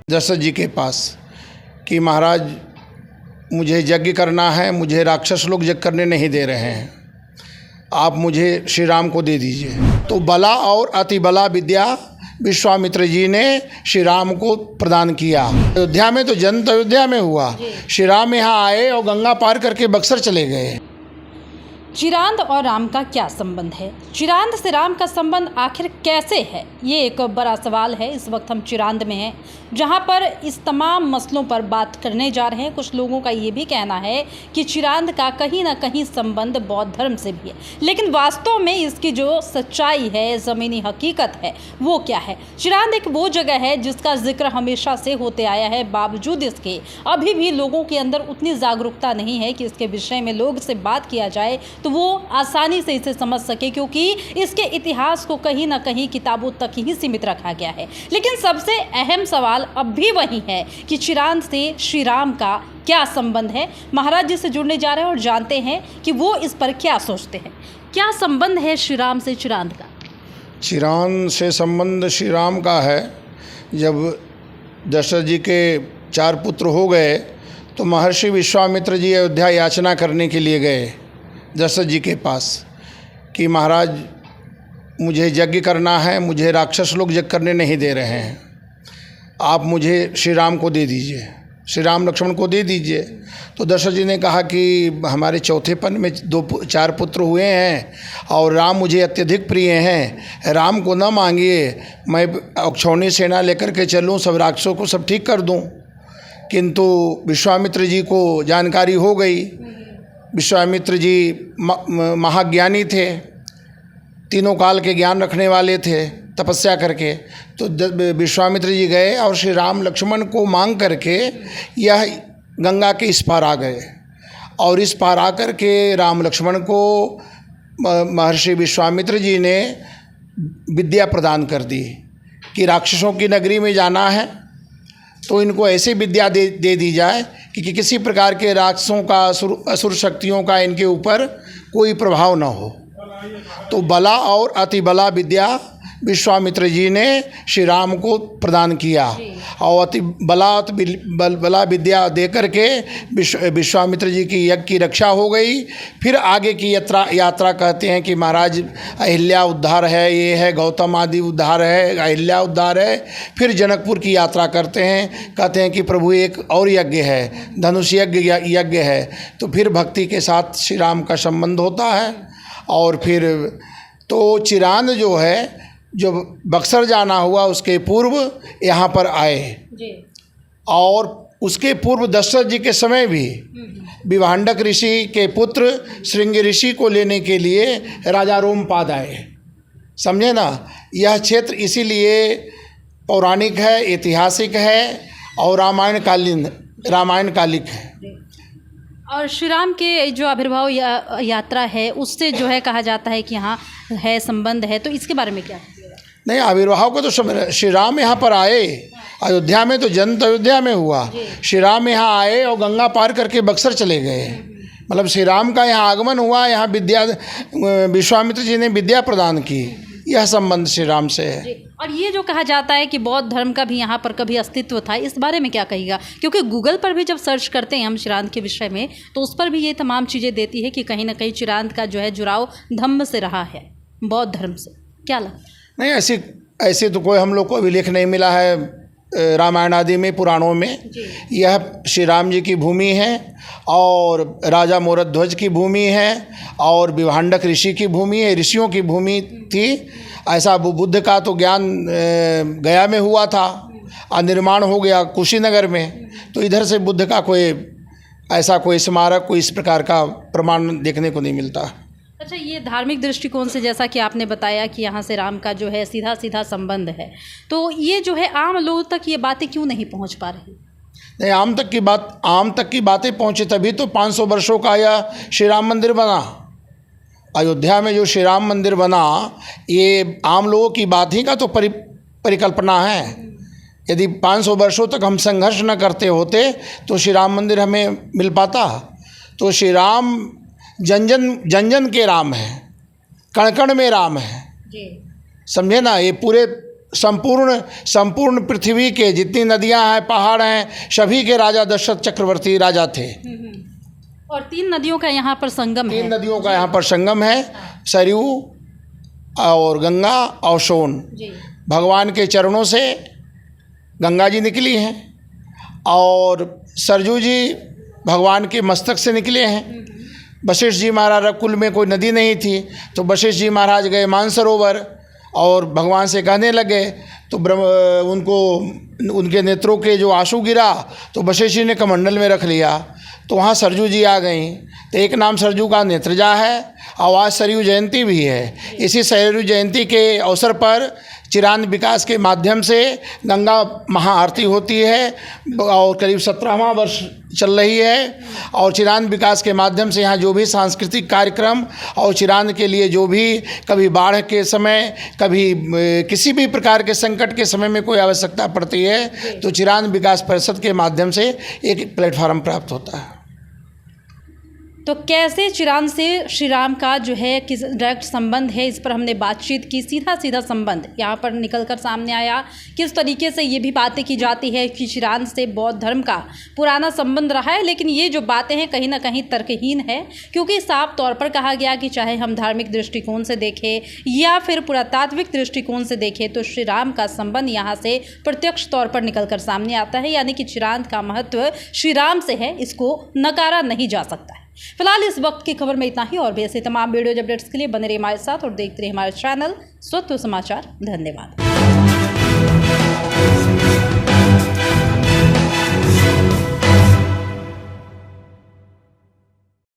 दशरथ जी के पास कि महाराज मुझे यज्ञ करना है, मुझे राक्षस लोग यज्ञ करने नहीं दे रहे हैं, आप मुझे श्री राम को दे दीजिए। तो बला और अति बला विद्या विश्वामित्र जी ने श्री राम को प्रदान किया। अयोध्या में तो जन्म तो अयोध्या में हुआ, श्री राम यहाँ आए और गंगा पार करके बक्सर चले गए। चिरांद और राम का क्या संबंध है? चिरांद से राम का संबंध आखिर कैसे है, ये एक बड़ा सवाल है। इस वक्त हम चिरांद में हैं, जहां पर इस तमाम मसलों पर बात करने जा रहे हैं। कुछ लोगों का ये भी कहना है कि चिरांद का कहीं ना कहीं संबंध बौद्ध धर्म से भी है, लेकिन वास्तव में इसकी जो सच्चाई है, ज़मीनी हकीकत है, वो क्या है? चिरांद एक वो जगह है जिसका जिक्र हमेशा से होते आया है, बावजूद इसके अभी भी लोगों के अंदर उतनी जागरूकता नहीं है कि इसके विषय में लोग से बात किया जाए तो वो आसानी से इसे समझ सके, क्योंकि इसके इतिहास को कहीं ना कहीं किताबों तक ही सीमित रखा गया है। लेकिन सबसे अहम सवाल अब भी वही है कि चिरांद से श्री राम का क्या संबंध है। महाराज जी से जुड़ने जा रहे हैं और जानते हैं कि वो इस पर क्या सोचते हैं। क्या संबंध है श्री राम से चिरांद का? चिरांद से संबंध श्री राम का है। जब दशरथ जी के 4 पुत्र हो गए तो महर्षि विश्वामित्र जी अयोध्या याचना करने के लिए गए दशरथ जी के पास कि महाराज मुझे यज्ञ करना है, मुझे राक्षस लोग यज्ञ करने नहीं दे रहे हैं, आप मुझे श्री राम को दे दीजिए, श्री राम लक्ष्मण को दे दीजिए। तो दशरथ जी ने कहा कि हमारे चौथेपन में 4 पुत्र हुए हैं और राम मुझे अत्यधिक प्रिय हैं, राम को न मांगिए, मैं अक्षौणी सेना लेकर के चलूँ, सब राक्षसों को सब ठीक कर दूँ। किंतु विश्वामित्र जी को जानकारी हो गई। विश्वामित्र जी महाज्ञानी थे, तीनों काल के ज्ञान रखने वाले थे तपस्या करके। तो विश्वामित्र जी गए और श्री राम लक्ष्मण को मांग करके यह गंगा के इस पार आ गए और इस पार आकर के राम लक्ष्मण को महर्षि विश्वामित्र जी ने विद्या प्रदान कर दी कि राक्षसों की नगरी में जाना है तो इनको ऐसी विद्या दे दी जाए कि किसी प्रकार के राक्षसों का असुर शक्तियों का इनके ऊपर कोई प्रभाव न हो। तो बला और अति बला विद्या विश्वामित्र जी ने श्री राम को प्रदान किया और अति बला विद्या दे करके विश्वामित्र जी की यज्ञ की रक्षा हो गई। फिर आगे की यात्रा कहते हैं कि महाराज अहिल्या उद्धार है, ये है गौतम आदि उद्धार है, अहिल्या उद्धार है। फिर जनकपुर की यात्रा करते हैं, कहते हैं कि प्रभु एक और यज्ञ है, धनुष यज्ञ है। तो फिर भक्ति के साथ श्री राम का संबंध होता है। और फिर तो चिरांद जो है, जो बक्सर जाना हुआ उसके पूर्व यहाँ पर आए जी। और उसके पूर्व दशरथ जी के समय भी विभांडक ऋषि के पुत्र श्रृंगी ऋषि को लेने के लिए राजा रोमपाद आए। समझे ना, यह क्षेत्र इसीलिए पौराणिक है, ऐतिहासिक है और रामायण कालिक है। और श्री राम के जो आविर्भाव यात्रा है उससे जो है कहा जाता है कि यहाँ है संबंध है, तो इसके बारे में क्या? नहीं, आविर्भाव को तो श्री राम यहाँ पर आए, अयोध्या में तो जन्म तो अयोध्या में हुआ, श्री राम यहाँ आए और गंगा पार करके बक्सर चले गए। मतलब श्री राम का यहाँ आगमन हुआ, यहाँ विश्वामित्र जी ने विद्या प्रदान की, यह संबंध श्री राम से है। और ये जो कहा जाता है कि बौद्ध धर्म का भी यहाँ पर कभी अस्तित्व था, इस बारे में क्या कहिएगा? क्योंकि गूगल पर भी जब सर्च करते हैं हम चिरांद के विषय में तो उस पर भी ये तमाम चीज़ें देती है कि कहीं ना कहीं चिरांद का जो है जुड़ाव धम्म से रहा है, बौद्ध धर्म से। क्या लगता है? नहीं, ऐसे तो कोई हम लोग को अभिलेख नहीं मिला है रामायण आदि में, पुराणों में। यह श्री राम जी की भूमि है और राजा मोरध्वज की भूमि है और विभांडक ऋषि की भूमि है, ऋषियों की भूमि थी। ऐसा बुद्ध का तो ज्ञान गया में हुआ था और निर्माण हो गया कुशीनगर में। तो इधर से बुद्ध का कोई स्मारक, कोई इस प्रकार का प्रमाण देखने को नहीं मिलता। अच्छा, ये धार्मिक दृष्टिकोण से जैसा कि आपने बताया कि यहाँ से राम का जो है सीधा संबंध है, तो ये जो है आम लोगों तक ये बातें क्यों नहीं पहुँच पा रही? नहीं, आम तक की बातें पहुँचे तभी तो 500 वर्षों का यह श्री राम मंदिर बना। अयोध्या में जो श्री राम मंदिर बना, ये आम लोगों की बात ही का तो परिकल्पना है। यदि 500 वर्षों तक हम संघर्ष न करते होते तो श्री राम मंदिर हमें मिल पाता। तो श्री राम जन के राम है, कण कण में राम है। समझे ना, ये पूरे संपूर्ण पृथ्वी के जितनी नदियां हैं, पहाड़ हैं, सभी के राजा दशरथ चक्रवर्ती राजा थे। और 3 नदियों का यहाँ पर संगम है। 3 नदियों का यहाँ पर संगम है, सरयू और गंगा और सोन। भगवान के चरणों से गंगा जी निकली हैं और सरजू जी भगवान के मस्तक से निकले हैं। वशिष्ठ जी महाराज कुल में कोई नदी नहीं थी, तो वशिष्ठ जी महाराज गए मानसरोवर और भगवान से कहने लगे, तो उनको उनके नेत्रों के जो आंसू गिरा तो वशिष्ठ जी ने कमंडल में रख लिया, तो वहाँ सरजू जी आ गई। तो एक नाम सरजू का नेत्रजा है और आज सरयू जयंती भी है। इसी सरयू जयंती के अवसर पर चिरांद विकास के माध्यम से गंगा महाआरती होती है और करीब 17वां वर्ष चल रही है। और चिरांद विकास के माध्यम से यहाँ जो भी सांस्कृतिक कार्यक्रम और चिरांद के लिए जो भी कभी बाढ़ के समय, कभी किसी भी प्रकार के संकट के समय में कोई आवश्यकता पड़ती है, तो चिरांद विकास परिषद के माध्यम से एक प्लेटफार्म प्राप्त होता है। तो कैसे चिरांद से श्री राम का जो है किस डायरेक्ट संबंध है, इस पर हमने बातचीत की। सीधा संबंध यहाँ पर निकल कर सामने आया। किस तरीके से ये भी बातें की जाती है कि चिरांद से बौद्ध धर्म का पुराना संबंध रहा है, लेकिन ये जो बातें हैं कहीं ना कहीं तर्कहीन है, क्योंकि साफ तौर पर कहा गया कि चाहे हम धार्मिक दृष्टिकोण से देखें या फिर पुरातात्विक दृष्टिकोण से देखें, तो श्री राम का संबंध यहाँ से प्रत्यक्ष तौर पर निकल कर सामने आता है। यानी कि चिरांद का महत्व श्री राम से है, इसको नकारा नहीं जा सकता है। फिलहाल इस वक्त की खबर में इतना ही, और भी ऐसे तमाम वीडियो अपडेट्स के लिए बने रहिए हमारे साथ और देखते रहिए हमारे चैनल स्वत्व समाचार। धन्यवाद।